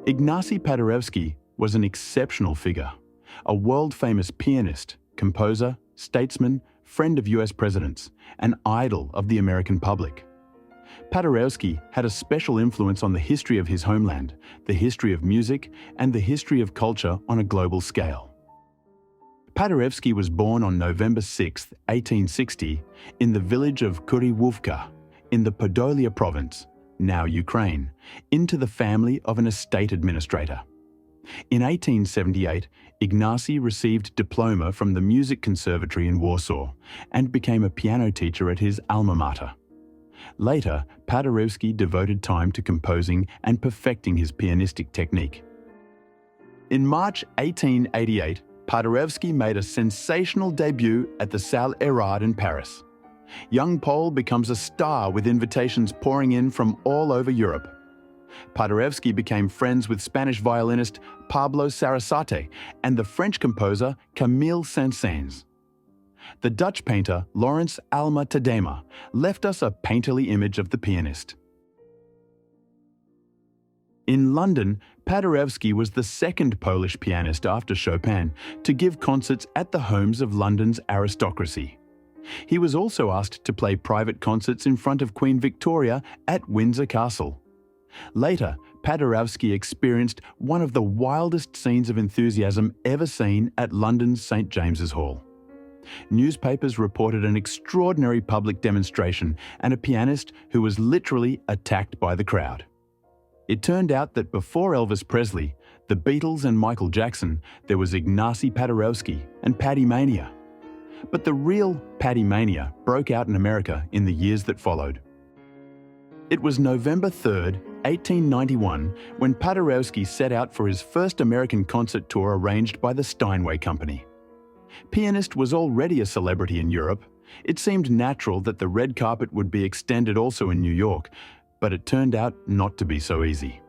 Ignacy Paderewski was an exceptional figure, a world-famous pianist, composer, statesman, friend of US presidents, an idol of the American public. Paderewski had a special influence on the history of his homeland, the history of music, and the history of culture on a global scale. Paderewski was born on November 6, 1860, in the village of Kuriłówka, in the Podolia province, now Ukraine, into the family of an estate administrator. In 1878, Ignacy received diploma from the Music Conservatory in Warsaw and became a piano teacher at his alma mater. Later, Paderewski devoted time to composing and perfecting his pianistic technique. In March 1888, Paderewski made a sensational debut at the Salle Erard in Paris. Young Pole becomes a star with invitations pouring in from all over Europe. Paderewski became friends with Spanish violinist Pablo Sarasate and the French composer Camille Saint-Saëns. The Dutch painter Laurens Alma Tadema left us a painterly image of the pianist. In London, Paderewski was the second Polish pianist after Chopin to give concerts at the homes of London's aristocracy. He was also asked to play private concerts in front of Queen Victoria at Windsor Castle. Later, Paderewski experienced one of the wildest scenes of enthusiasm ever seen at London's St. James's Hall. Newspapers reported an extraordinary public demonstration and a pianist who was literally attacked by the crowd. It turned out that before Elvis Presley, the Beatles and Michael Jackson, there was Ignacy Paderewski and Paddy Mania. But the real Paddy Mania broke out in America in the years that followed. It was November 3, 1891, when Paderewski set out for his first American concert tour arranged by the Steinway Company. Pianist was already a celebrity in Europe. It seemed natural that the red carpet would be extended also in New York, but it turned out not to be so easy.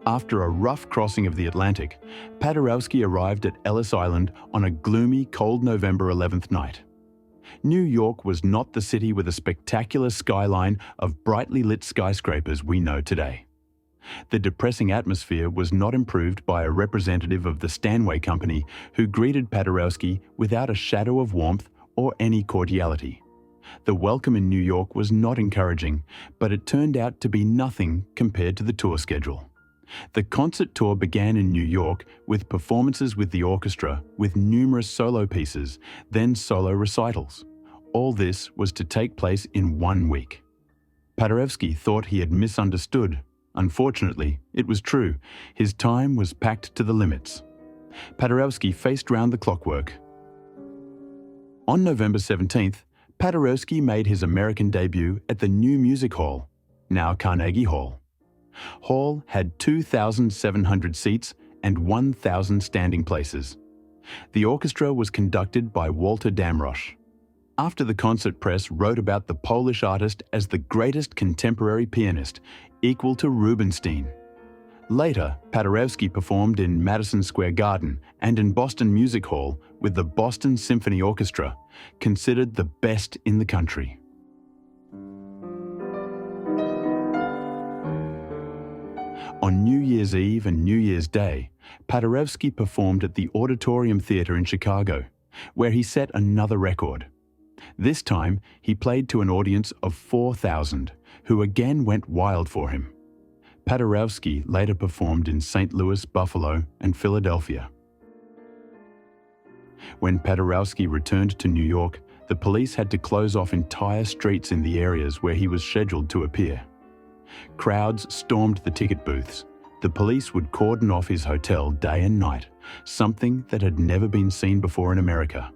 After a rough crossing of the Atlantic, Paderewski arrived at Ellis Island on a gloomy, cold November 11th night. New York was not the city with a spectacular skyline of brightly lit skyscrapers we know today. The depressing atmosphere was not improved by a representative of the Steinway Company who greeted Paderewski without a shadow of warmth or any cordiality. The welcome in New York was not encouraging, but it turned out to be nothing compared to the tour schedule. The concert tour began in New York with performances with the orchestra, with numerous solo pieces, then solo recitals. All this was to take place in 1 week. Paderewski thought he had misunderstood. Unfortunately, it was true. His time was packed to the limits. Paderewski faced round the clockwork. On November 17th, Paderewski made his American debut at the New Music Hall, now Carnegie Hall. Hall had 2,700 seats and 1,000 standing places. The orchestra was conducted by Walter Damrosch. After the concert, press wrote about the Polish artist as the greatest contemporary pianist, equal to Rubinstein. Later, Paderewski performed in Madison Square Garden and in Boston Music Hall with the Boston Symphony Orchestra, considered the best in the country. On New Year's Eve and New Year's Day, Paderewski performed at the Auditorium Theatre in Chicago, where he set another record. This time, he played to an audience of 4,000, who again went wild for him. Paderewski later performed in St. Louis, Buffalo, and Philadelphia. When Paderewski returned to New York, the police had to close off entire streets in the areas where he was scheduled to appear. Crowds stormed the ticket booths. The police would cordon off his hotel day and night, something that had never been seen before in America.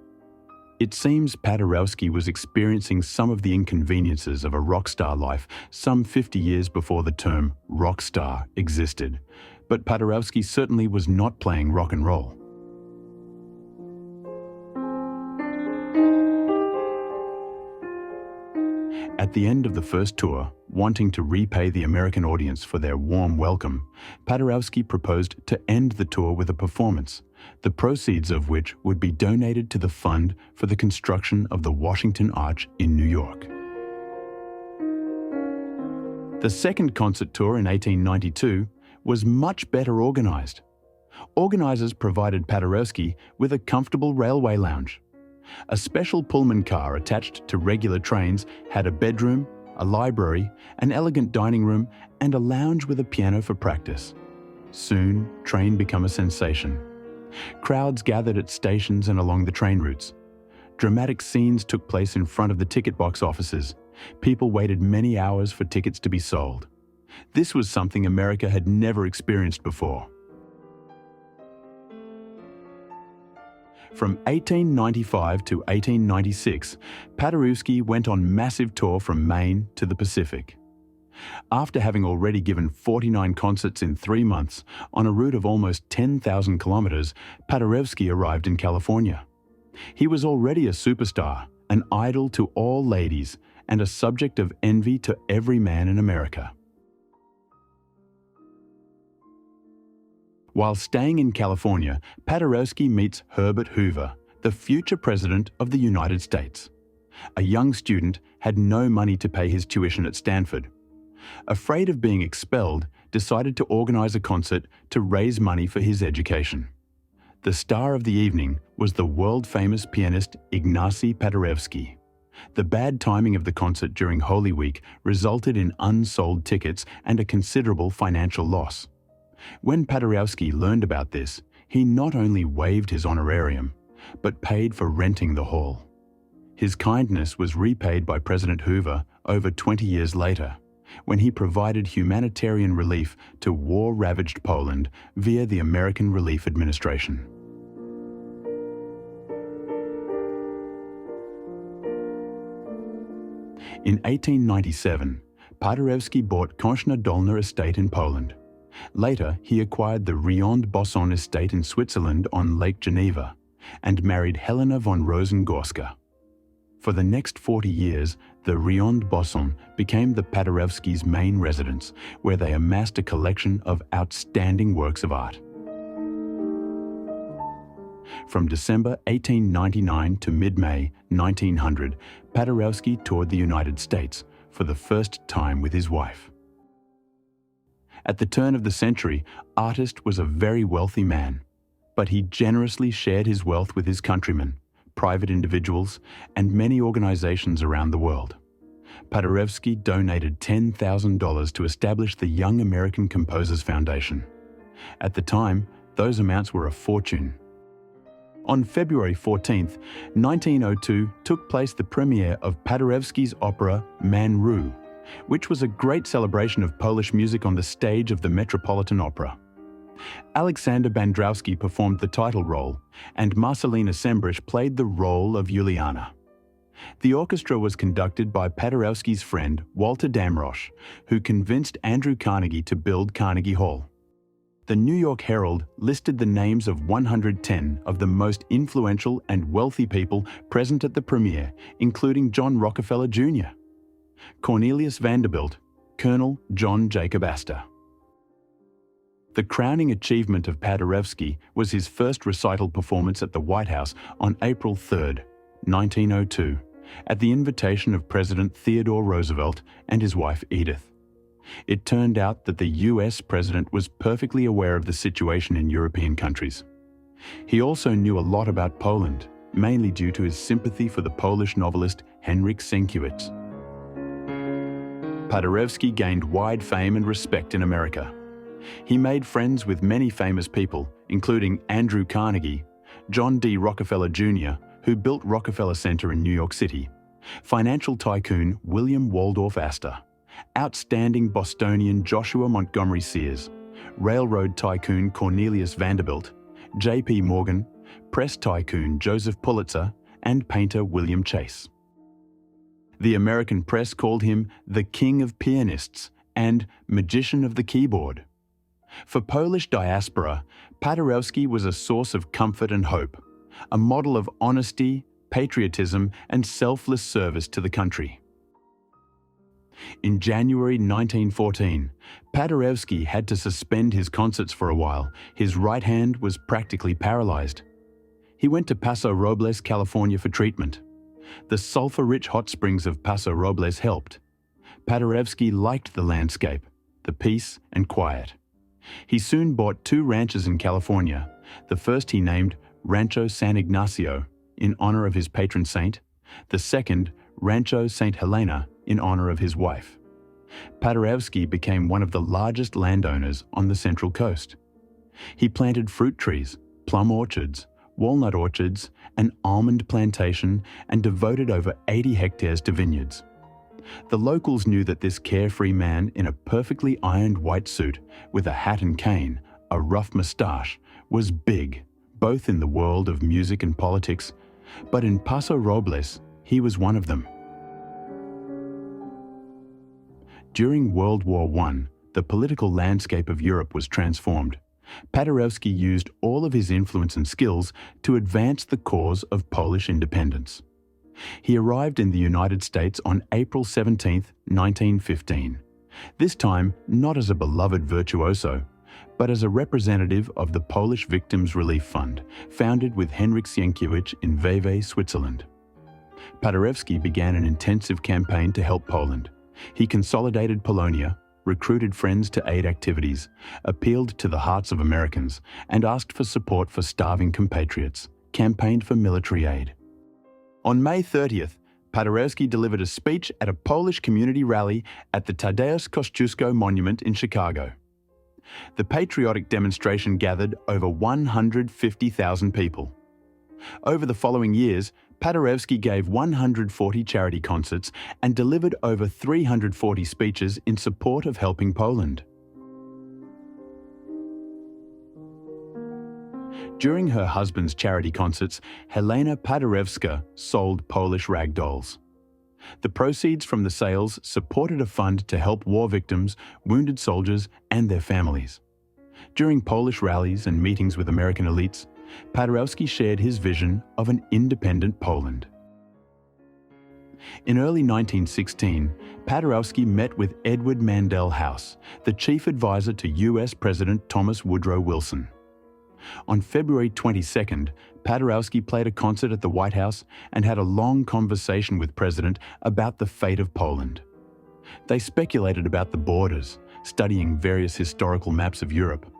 It seems Paderewski was experiencing some of the inconveniences of a rock star life some 50 years before the term rock star existed, but Paderewski certainly was not playing rock and roll. At the end of the first tour, wanting to repay the American audience for their warm welcome, Paderewski proposed to end the tour with a performance, the proceeds of which would be donated to the fund for the construction of the Washington Arch in New York. The second concert tour in 1892 was much better organized. Organizers provided Paderewski with a comfortable railway lounge. A special Pullman car attached to regular trains had a bedroom, a library, an elegant dining room, and a lounge with a piano for practice. Soon, train became a sensation. Crowds gathered at stations and along the train routes. Dramatic scenes took place in front of the ticket box offices. People waited many hours for tickets to be sold. This was something America had never experienced before. From 1895 to 1896, Paderewski went on massive tour from Maine to the Pacific. After having already given 49 concerts in 3 months on a route of almost 10,000 kilometers, Paderewski arrived in California. He was already a superstar, an idol to all ladies, and a subject of envy to every man in America. While staying in California, Paderewski meets Herbert Hoover, the future President of the United States. A young student had no money to pay his tuition at Stanford. Afraid of being expelled, decided to organize a concert to raise money for his education. The star of the evening was the world-famous pianist Ignacy Paderewski. The bad timing of the concert during Holy Week resulted in unsold tickets and a considerable financial loss. When Paderewski learned about this, he not only waived his honorarium, but paid for renting the hall. His kindness was repaid by President Hoover over 20 years later, when he provided humanitarian relief to war-ravaged Poland via the American Relief Administration. In 1897, Paderewski bought Kąśna Dolna estate in Poland. Later, he acquired the Riond-Bosson estate in Switzerland on Lake Geneva and married Helena von Rosengorska. For the next 40 years, the Riond-Bosson became the Paderewskis' main residence, where they amassed a collection of outstanding works of art. From December 1899 to mid-May 1900, Paderewski toured the United States for the first time with his wife. At the turn of the century, Artist was a very wealthy man, but he generously shared his wealth with his countrymen, private individuals, and many organizations around the world. Paderewski donated $10,000 to establish the Young American Composers Foundation. At the time, those amounts were a fortune. On February 14, 1902, took place the premiere of Paderewski's opera Man Ru, which was a great celebration of Polish music on the stage of the Metropolitan Opera. Alexander Bandrowski performed the title role, and Marcella Sembrich played the role of Juliana. The orchestra was conducted by Paderewski's friend Walter Damrosch, who convinced Andrew Carnegie to build Carnegie Hall. The New York Herald listed the names of 110 of the most influential and wealthy people present at the premiere, including John Rockefeller Jr., Cornelius Vanderbilt, Colonel John Jacob Astor. The crowning achievement of Paderewski was his first recital performance at the White House on April 3, 1902, at the invitation of President Theodore Roosevelt and his wife Edith. It turned out that the US president was perfectly aware of the situation in European countries. He also knew a lot about Poland, mainly due to his sympathy for the Polish novelist Henryk Sienkiewicz. Paderewski gained wide fame and respect in America. He made friends with many famous people, including Andrew Carnegie, John D. Rockefeller Jr., who built Rockefeller Center in New York City, financial tycoon William Waldorf Astor, outstanding Bostonian Joshua Montgomery Sears, railroad tycoon Cornelius Vanderbilt, J.P. Morgan, press tycoon Joseph Pulitzer, and painter William Chase. The American press called him the King of Pianists and Magician of the Keyboard. For Polish diaspora, Paderewski was a source of comfort and hope, a model of honesty, patriotism, and selfless service to the country. In January 1914, Paderewski had to suspend his concerts for a while. His right hand was practically paralyzed. He went to Paso Robles, California for treatment. The sulfur-rich hot springs of Paso Robles helped. Paderewski liked the landscape, the peace and quiet. He soon bought 2 ranches in California. The first he named Rancho San Ignacio, in honor of his patron saint, the second Rancho St. Helena, in honor of his wife. Paderewski became one of the largest landowners on the Central Coast. He planted fruit trees, plum orchards, walnut orchards, an almond plantation, and devoted over 80 hectares to vineyards. The locals knew that this carefree man in a perfectly ironed white suit, with a hat and cane, a rough moustache, was big, both in the world of music and politics, but in Paso Robles, he was one of them. During World War I, the political landscape of Europe was transformed. Paderewski used all of his influence and skills to advance the cause of Polish independence. He arrived in the United States on April 17, 1915, this time not as a beloved virtuoso, but as a representative of the Polish Victims' Relief Fund, founded with Henryk Sienkiewicz in Vevey, Switzerland. Paderewski began an intensive campaign to help Poland. He consolidated Polonia, recruited friends to aid activities, appealed to the hearts of Americans, and asked for support for starving compatriots, campaigned for military aid. On May 30th, Paderewski delivered a speech at a Polish community rally at the Tadeusz Kościuszko Monument in Chicago. The patriotic demonstration gathered over 150,000 people. Over the following years, Paderewski gave 140 charity concerts and delivered over 340 speeches in support of helping Poland. During her husband's charity concerts, Helena Paderewska sold Polish rag dolls. The proceeds from the sales supported a fund to help war victims, wounded soldiers, and their families. During Polish rallies and meetings with American elites, Paderewski shared his vision of an independent Poland. In early 1916, Paderewski met with Edward Mandell House, the chief advisor to U.S. President Thomas Woodrow Wilson. On February 22nd, Paderewski played a concert at the White House and had a long conversation with President about the fate of Poland. They speculated about the borders, studying various historical maps of Europe.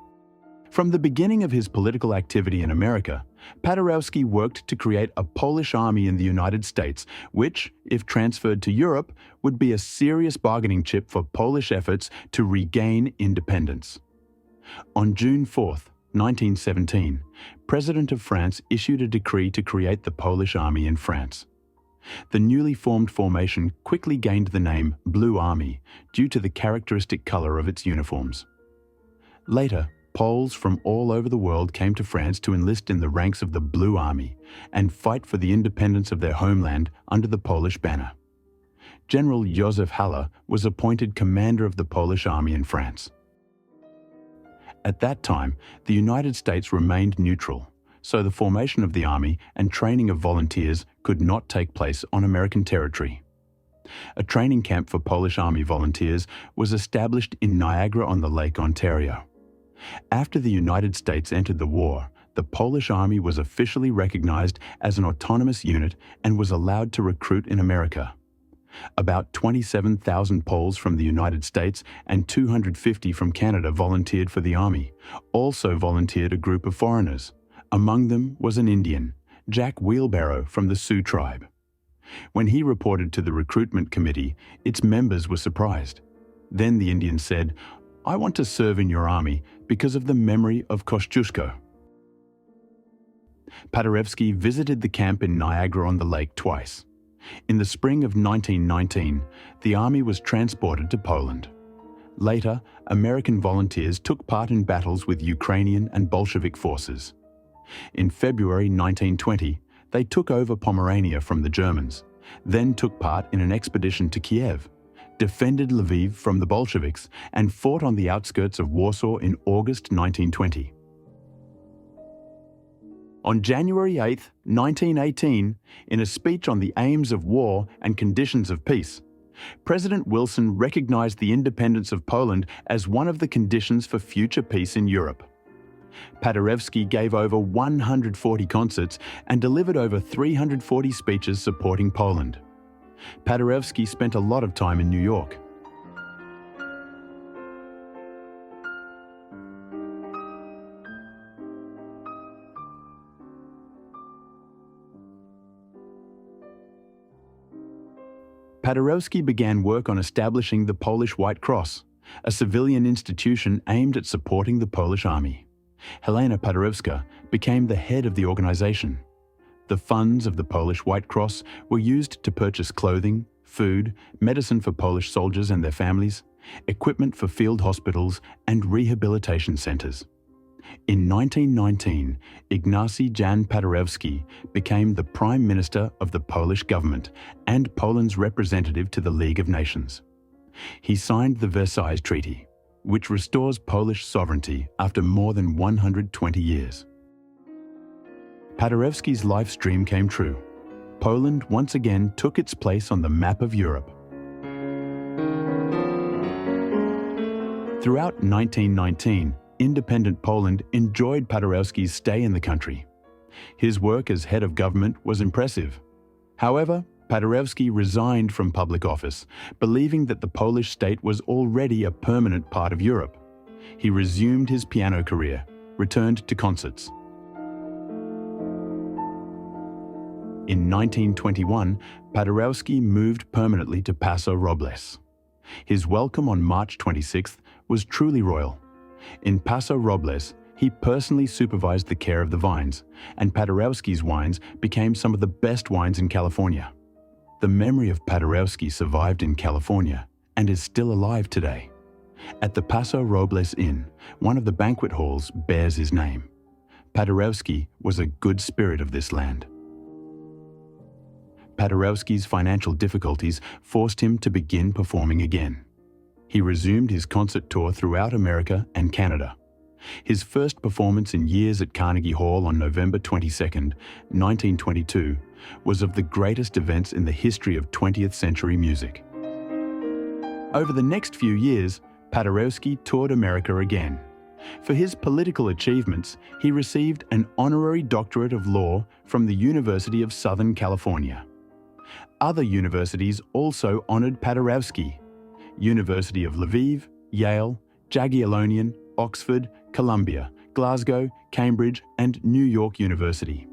From the beginning of his political activity in America, Paderewski worked to create a Polish army in the United States, which, if transferred to Europe, would be a serious bargaining chip for Polish efforts to regain independence. On June 4, 1917, President of France issued a decree to create the Polish Army in France. The newly formed formation quickly gained the name Blue Army due to the characteristic color of its uniforms. Later, Poles from all over the world came to France to enlist in the ranks of the Blue Army and fight for the independence of their homeland under the Polish banner. General Józef Haller was appointed commander of the Polish Army in France. At that time, the United States remained neutral, so the formation of the army and training of volunteers could not take place on American territory. A training camp for Polish Army volunteers was established in Niagara-on-the-Lake, Ontario. After the United States entered the war, the Polish Army was officially recognized as an autonomous unit and was allowed to recruit in America. About 27,000 Poles from the United States and 250 from Canada volunteered for the army. Also volunteered a group of foreigners. Among them was an Indian, Jack Wheelbarrow from the Sioux tribe. When he reported to the recruitment committee, its members were surprised. Then the Indian said, "I want to serve in your army because of the memory of Kościuszko." Paderewski visited the camp in Niagara-on-the-Lake twice. In the spring of 1919, the army was transported to Poland. Later, American volunteers took part in battles with Ukrainian and Bolshevik forces. In February 1920, they took over Pomerania from the Germans, then took part in an expedition to Kiev, defended Lviv from the Bolsheviks, and fought on the outskirts of Warsaw in August 1920. On January 8, 1918, in a speech on the aims of war and conditions of peace, President Wilson recognized the independence of Poland as one of the conditions for future peace in Europe. Paderewski gave over 140 concerts and delivered over 340 speeches supporting Poland. Paderewski spent a lot of time in New York. Paderewski began work on establishing the Polish White Cross, a civilian institution aimed at supporting the Polish army. Helena Paderewska became the head of the organization. The funds of the Polish White Cross were used to purchase clothing, food, medicine for Polish soldiers and their families, equipment for field hospitals and rehabilitation centers. In 1919, Ignacy Jan Paderewski became the Prime Minister of the Polish government and Poland's representative to the League of Nations. He signed the Versailles Treaty, which restores Polish sovereignty after more than 120 years. Paderewski's life's dream came true. Poland once again took its place on the map of Europe. Throughout 1919, independent Poland enjoyed Paderewski's stay in the country. His work as head of government was impressive. However, Paderewski resigned from public office, believing that the Polish state was already a permanent part of Europe. He resumed his piano career, returned to concerts. In 1921, Paderewski moved permanently to Paso Robles. His welcome on March 26th was truly royal. In Paso Robles, he personally supervised the care of the vines, and Paderewski's wines became some of the best wines in California. The memory of Paderewski survived in California and is still alive today. At the Paso Robles Inn, one of the banquet halls bears his name. Paderewski was a good spirit of this land. Paderewski's financial difficulties forced him to begin performing again. He resumed his concert tour throughout America and Canada. His first performance in years at Carnegie Hall on November 22, 1922, was of the greatest events in the history of 20th century music. Over the next few years, Paderewski toured America again. For his political achievements, he received an honorary doctorate of law from the University of Southern California. Other universities also honored Paderewski: University of Lviv, Yale, Jagiellonian, Oxford, Columbia, Glasgow, Cambridge, and New York University.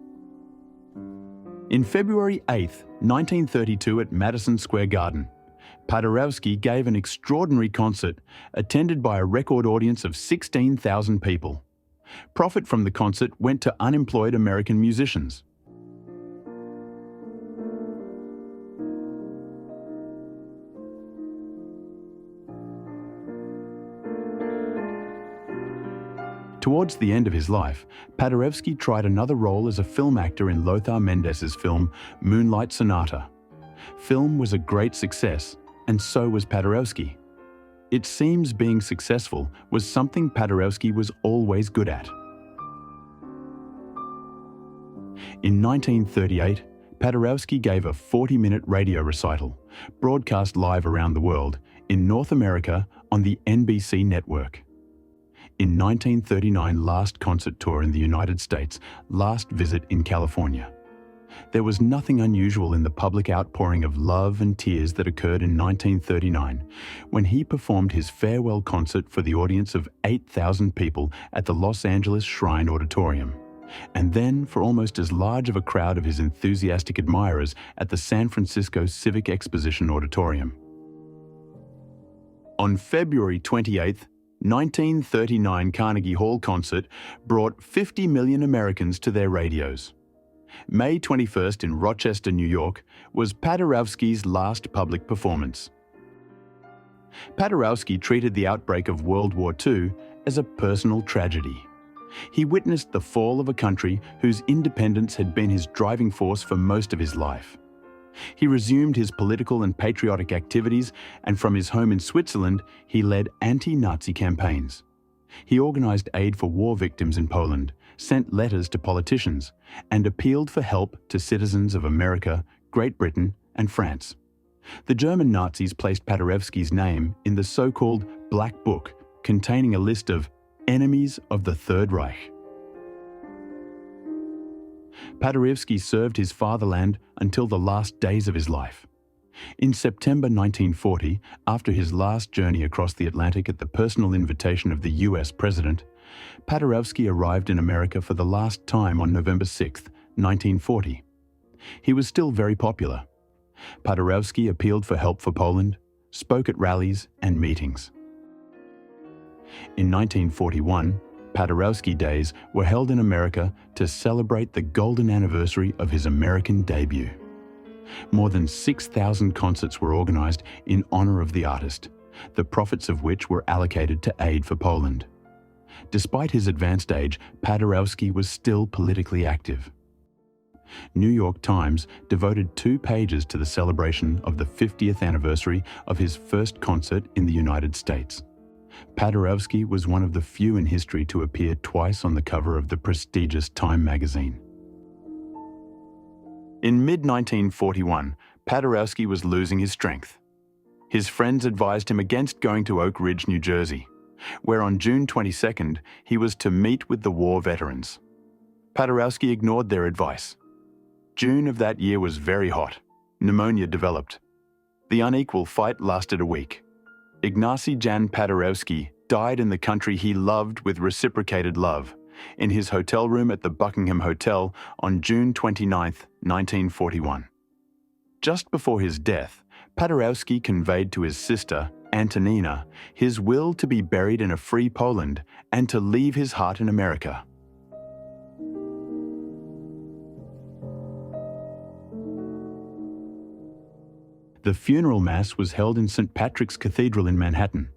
In February 8, 1932 at Madison Square Garden, Paderewski gave an extraordinary concert attended by a record audience of 16,000 people. Profit from the concert went to unemployed American musicians. Towards the end of his life, Paderewski tried another role as a film actor in Lothar Mendes's film Moonlight Sonata. Film was a great success, and so was Paderewski. It seems being successful was something Paderewski was always good at. In 1938, Paderewski gave a 40-minute radio recital, broadcast live around the world, in North America on the NBC network. In 1939, last concert tour in the United States, last visit in California. There was nothing unusual in the public outpouring of love and tears that occurred in 1939 when he performed his farewell concert for the audience of 8,000 people at the Los Angeles Shrine Auditorium, and then for almost as large of a crowd of his enthusiastic admirers at the San Francisco Civic Exposition Auditorium. On February 28th, 1939 Carnegie Hall concert brought 50 million Americans to their radios. May 21st in Rochester, New York, was Paderewski's last public performance. Paderewski treated the outbreak of World War II as a personal tragedy. He witnessed the fall of a country whose independence had been his driving force for most of his life. He resumed his political and patriotic activities, and from his home in Switzerland, he led anti-Nazi campaigns. He organized aid for war victims in Poland, sent letters to politicians, and appealed for help to citizens of America, Great Britain, and France. The German Nazis placed Paderewski's name in the so-called Black Book, containing a list of enemies of the Third Reich. Paderewski served his fatherland until the last days of his life. In September 1940, after his last journey across the Atlantic at the personal invitation of the US President, Paderewski arrived in America for the last time on November 6, 1940. He was still very popular. Paderewski appealed for help for Poland, spoke at rallies and meetings. In 1941, Paderewski Days were held in America to celebrate the golden anniversary of his American debut. More than 6,000 concerts were organized in honor of the artist, the profits of which were allocated to aid for Poland. Despite his advanced age, Paderewski was still politically active. New York Times devoted 2 pages to the celebration of the 50th anniversary of his first concert in the United States. Paderewski was one of the few in history to appear twice on the cover of the prestigious Time magazine. In mid-1941, Paderewski was losing his strength. His friends advised him against going to Oak Ridge, New Jersey, where on June 22nd he was to meet with the war veterans. Paderewski ignored their advice. June of that year was very hot. Pneumonia developed. The unequal fight lasted a week. Ignacy Jan Paderewski died in the country he loved with reciprocated love, in his hotel room at the Buckingham Hotel on June 29, 1941. Just before his death, Paderewski conveyed to his sister, Antonina, his will to be buried in a free Poland and to leave his heart in America. The funeral mass was held in St. Patrick's Cathedral in Manhattan.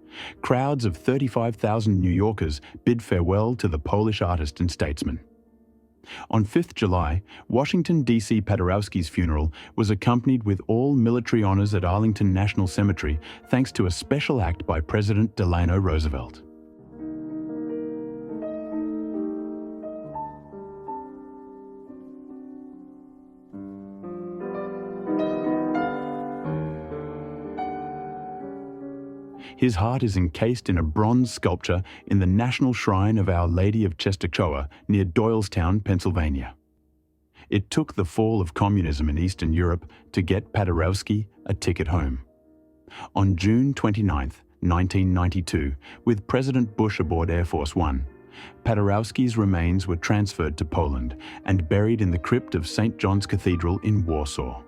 Crowds of 35,000 New Yorkers bid farewell to the Polish artist and statesman. On 5th July, Washington, D.C. Paderewski's funeral was accompanied with all military honors at Arlington National Cemetery thanks to a special act by President Delano Roosevelt. His heart is encased in a bronze sculpture in the National Shrine of Our Lady of Czestochowa near Doylestown, Pennsylvania. It took the fall of communism in Eastern Europe to get Paderewski a ticket home. On June 29, 1992, with President Bush aboard Air Force One, Paderewski's remains were transferred to Poland and buried in the crypt of St. John's Cathedral in Warsaw.